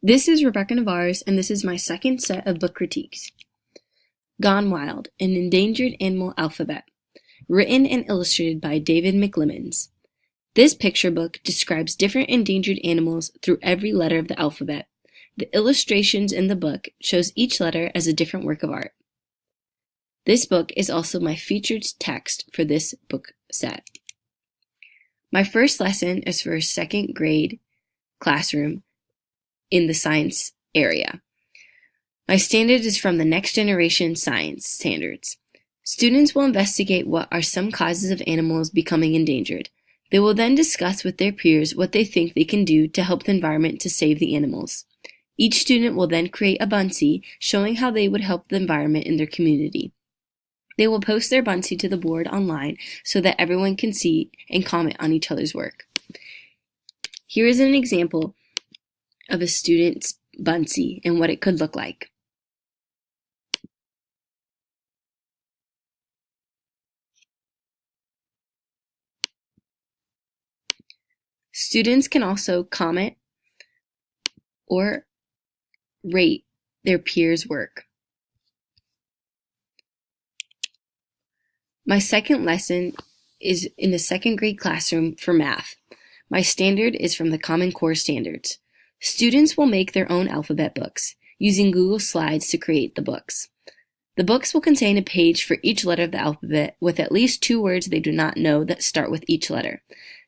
This is Rebecca Navarez, and this is my second set of book critiques. Gone Wild, an Endangered Animal Alphabet, written and illustrated by David McLemmons. This picture book describes different endangered animals through every letter of the alphabet. The illustrations in the book shows each letter as a different work of art. This book is also my featured text for this book set. My first lesson is for a second grade classroom in the science area. My standard is from the Next Generation Science Standards. Students will investigate what are some causes of animals becoming endangered. They will then discuss with their peers what they think they can do to help the environment to save the animals. Each student will then create a Buncee showing how they would help the environment in their community. They will post their Buncee to the board online so that everyone can see and comment on each other's work. Here is an example of a student's Buncee and what it could look like. Students can also comment or rate their peers' work. My second lesson is in the second grade classroom for math. My standard is from the Common Core Standards. Students will make their own alphabet books, using Google Slides to create the books. The books will contain a page for each letter of the alphabet with at least 2 words they do not know that start with each letter.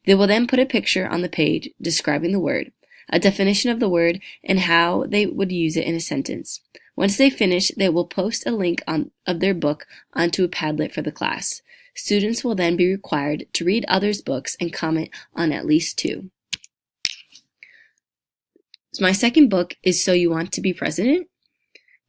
They will then put a picture on the page describing the word, a definition of the word, and how they would use it in a sentence. Once they finish, they will post a link of their book onto a Padlet for the class. Students will then be required to read others' books and comment on at least 2. So my second book is So You Want to Be President?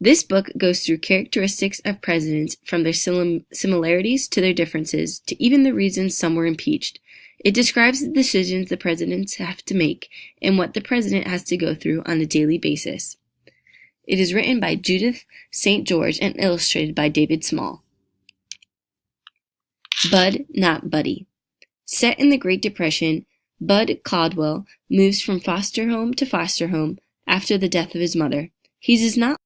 This book goes through characteristics of presidents from their similarities to their differences to even the reasons some were impeached. It describes the decisions the presidents have to make and what the president has to go through on a daily basis. It is written by Judith St. George and illustrated by David Small. Bud, Not Buddy. Set in the Great Depression, Bud Caldwell moves from foster home to foster home after the death of his mother. He does not